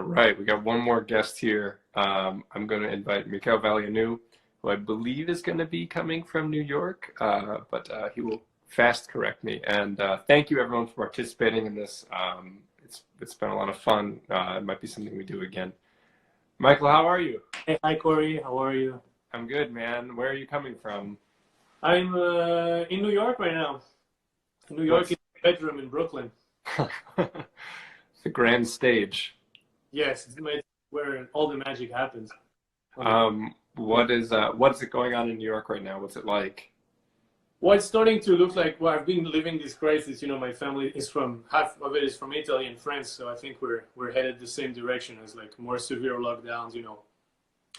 right, we got one more guest here. I'm going to invite Valeanu, who I believe is going to be coming from New York, but he will fast correct me. And thank you everyone for participating in this. It's been a lot of fun. It might be something we do again. Michael, how are you? Hey, hi Corey, how are you? I'm good, man. Where are you coming from? I'm in New York right now. New York is my bedroom in Brooklyn. The grand stage. Yes, it's where all the magic happens. What's it going on in New York right now? What's it like? Well, it's starting to look like, well, I've been living this crisis. You know, my family is half of it is from Italy and France, so I think we're headed the same direction as like more severe lockdowns. You know,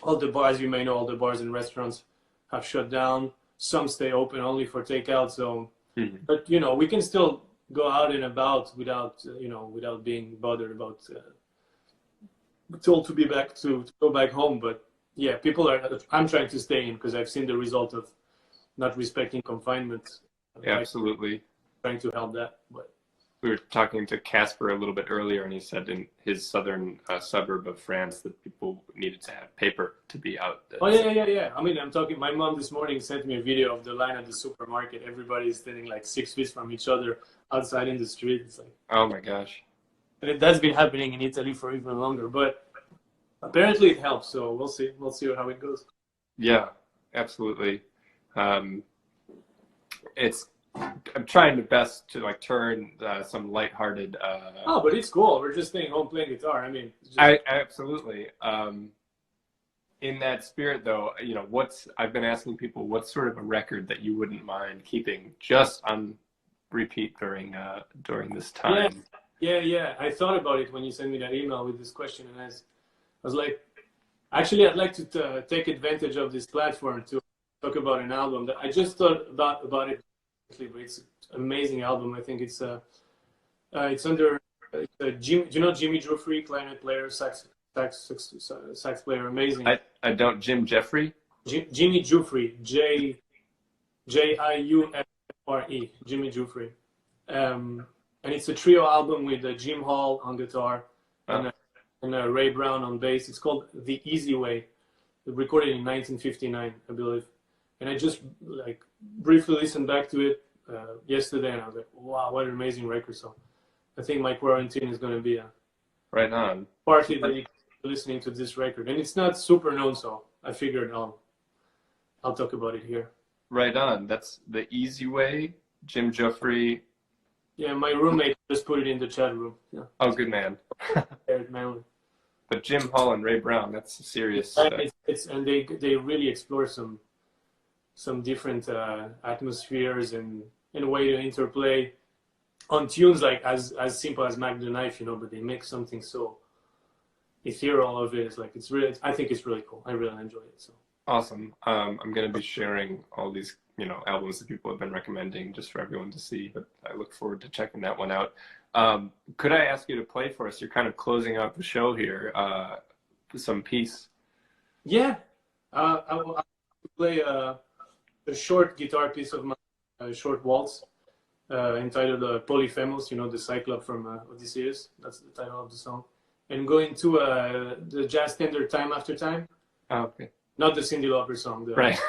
all the bars, you may know, all the bars and restaurants have shut down. Some stay open only for takeout. So, but you know, we can still go out and about without without being bothered about told to be to go back home. But yeah, I'm trying to stay in because I've seen the result of not respecting confinement. Yeah, absolutely. Trying to help that. But we were talking to Casper a little bit earlier, and he said in his southern suburb of France that people needed to have paper to be out. Oh yeah. I mean, my mom this morning sent me a video of the line at the supermarket. Everybody's standing like 6 feet from each other outside in the street. It's like, oh my gosh. And that's been happening in Italy for even longer, but apparently it helps. So we'll see how it goes. Yeah, absolutely. I'm trying the best to like turn some lighthearted. Oh, but it's cool. We're just staying home playing guitar. I mean, I absolutely. In that spirit, though, you know, I've been asking people what's sort of a record that you wouldn't mind keeping just on repeat during this time. Yeah. I thought about it when you sent me that email with this question, and I was like, actually, I'd like to take advantage of this platform to talk about an album that I just thought about it. But it's an amazing album. I think it's under Jim. Do you know Jimmy Jeffrey, clarinet player, sax player, amazing. I don't. Jim Jeffrey. Jimmy Jeffrey, Jiufre, Jimmy Jeffrey, and it's a trio album with Jim Hall on guitar and Ray Brown on bass. It's called The Easy Way, recorded in 1959, I believe. And I just like briefly listened back to it yesterday, and I was like, "Wow, what an amazing record!" So I think my quarantine is going to be right on. Partly dedicated to listening to this record, and it's not super known, so I figured I'll talk about it here. Right on. That's The Easy Way, Jim Jeffrey. Yeah, my roommate just put it in the chat room. Yeah. Oh, good man. But Jim Hall and Ray Brown, that's serious. And they really explore some different atmospheres and a way to interplay on tunes like as simple as Mac the Knife, you know, but they make something so ethereal of it. It's like I think it's really cool. I really enjoy it. So awesome. I'm going to be sharing all these, you know, albums that people have been recommending just for everyone to see, but I look forward to checking that one out. Could I ask you to play for us? You're kind of closing out the show here. Some piece. Yeah. I will play a short guitar piece of my short waltz entitled Polyphemus, you know, the Cyclops from Odysseus. That's the title of the song. And going to the jazz standard Time After Time. Oh, okay. Not the Cyndi Lauper song. Right.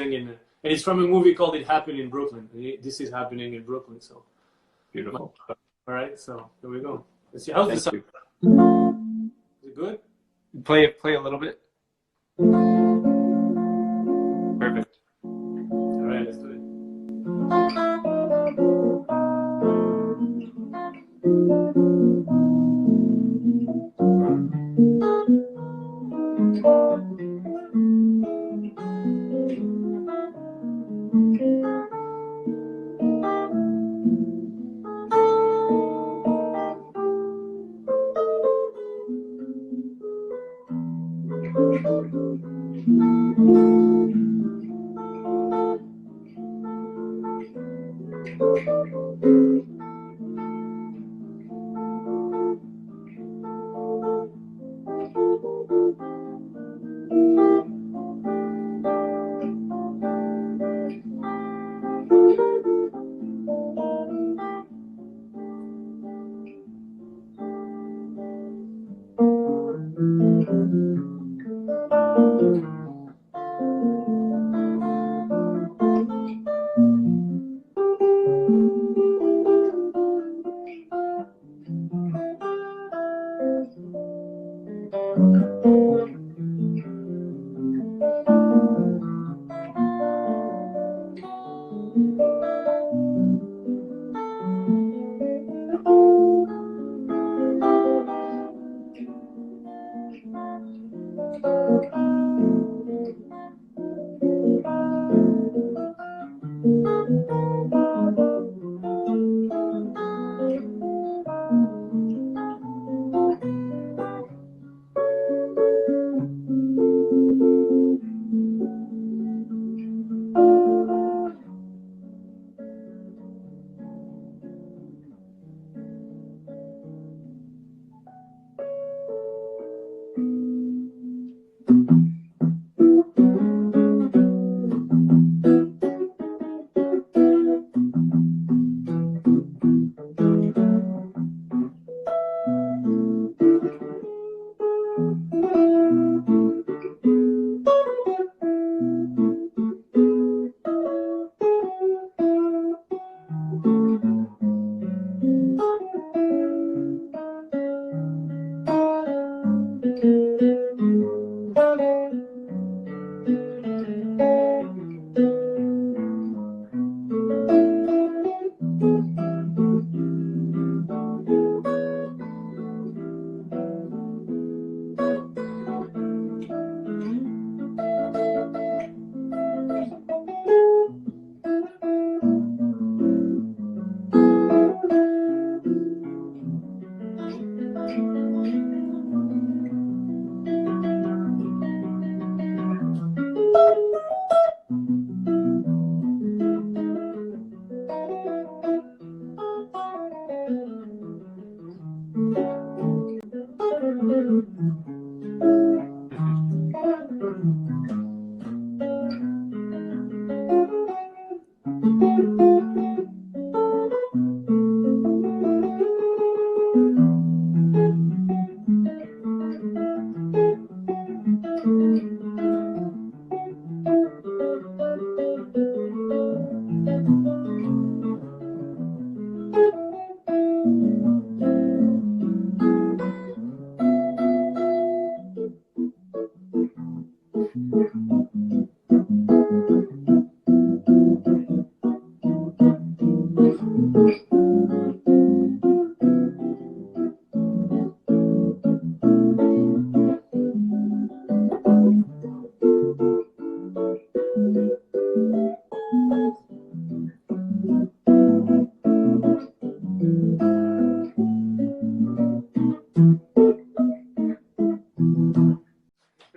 And it's from a movie called It Happened in Brooklyn. This is happening in Brooklyn, so. Beautiful. All right, so here we go. Let's see. How's the sound? Is it good? Play a little bit. Perfect. All right, let's do it.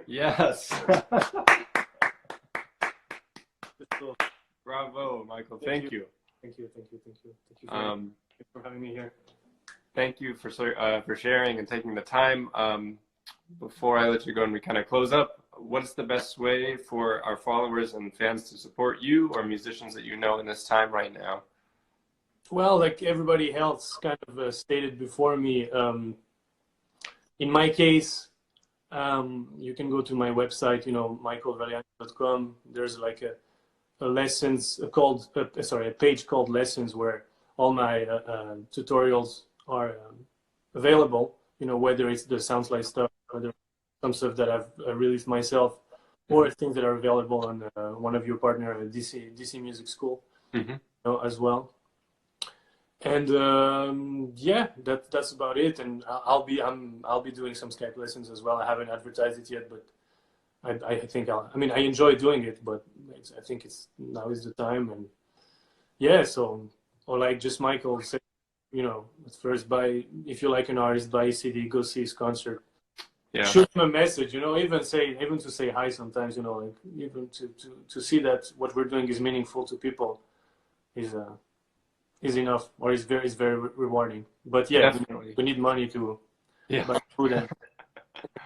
Yes. Bravo, Michael. Thank you. Thank you. Thank you for having me here. Thank you for sharing and taking the time. Before I let you go and we kind of close up, what is the best way for our followers and fans to support you or musicians that you know in this time right now? Well, like everybody else kind of stated before me, in my case, you can go to my website, michaelvaleanu.com. There's like a lessons called, a page called Lessons, where all my tutorials are available, whether it's the Soundslice stuff, whether some stuff that I've released myself, or things that are available on one of your partner, DC Music School, as well. And yeah, that's about it. And I'll be doing some Skype lessons as well. I haven't advertised it yet, but I think I enjoy doing it, but I think now is the time. And yeah, so, or like just Michael said, first if you like an artist, buy a CD, go see his concert. Yeah. Shoot him a message, even to say hi sometimes, like even to see that what we're doing is meaningful to people is enough, or is very rewarding. But yeah, we need money to buy food and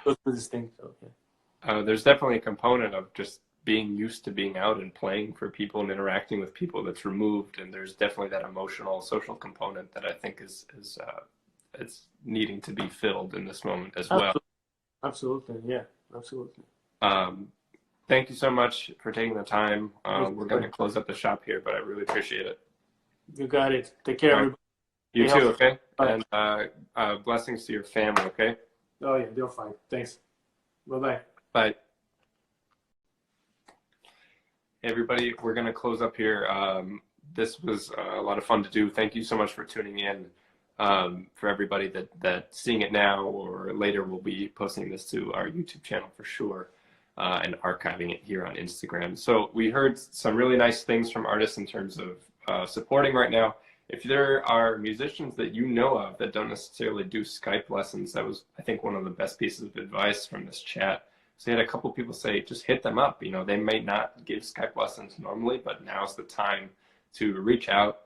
go through this thing. So yeah. There's definitely a component of just being used to being out and playing for people and interacting with people that's removed, and there's definitely that emotional, social component that I think is it's needing to be filled in this moment as well. Absolutely. Yeah, absolutely. Thank you so much for taking the time. Of We're going to course. close up the shop here, but I really appreciate it. You got it. Take care, All right. everybody. You Stay too, healthy. okay? Bye. And blessings to your family, okay? Oh, yeah, they're fine. Thanks. Bye-bye. Bye. Hey, everybody, we're going to close up here. This was a lot of fun to do. Thank you so much for tuning in. For everybody that's seeing it now or later, we'll be posting this to our YouTube channel for sure, and archiving it here on Instagram. So we heard some really nice things from artists in terms of supporting right now. If there are musicians that you know of that don't necessarily do Skype lessons, that was, I think, one of the best pieces of advice from this chat. So I had a couple people say, just hit them up. You know, they may not give Skype lessons normally, but now's the time to reach out.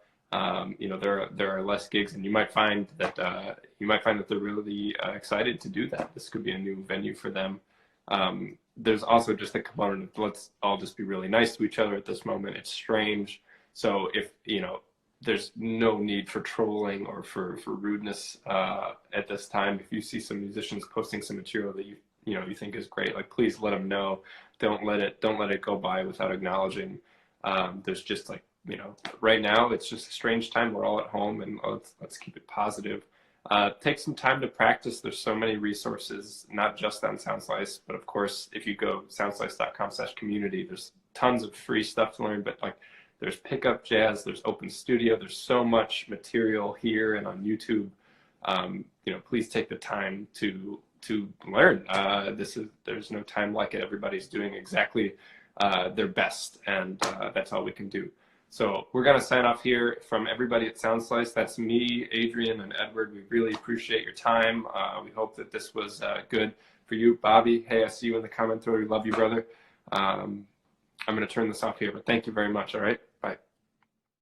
You know, there are less gigs, and you might find that they're really excited to do that. This could be a new venue for them. There's also just the component of let's all just be really nice to each other at this moment. It's strange, so if you know, there's no need for trolling or for rudeness at this time. If you see some musicians posting some material that you think is great, like please let them know. Don't let it go by without acknowledging. There's just like, you know, right now it's just a strange time. We're all at home, and let's keep it positive. Take some time to practice. There's so many resources, not just on Soundslice, but of course, if you go soundslice.com/community, there's tons of free stuff to learn. But like, there's Pickup Jazz, there's Open Studio, there's so much material here and on YouTube. You know, please take the time to learn. There's no time like it. Everybody's doing exactly their best, and that's all we can do. So we're going to sign off here from everybody at Soundslice. That's me, Adrian, and Edward. We really appreciate your time. We hope that this was good for you. Bobby, hey, I see you in the comment thread. We love you, brother. I'm going to turn this off here, but thank you very much. All right, bye.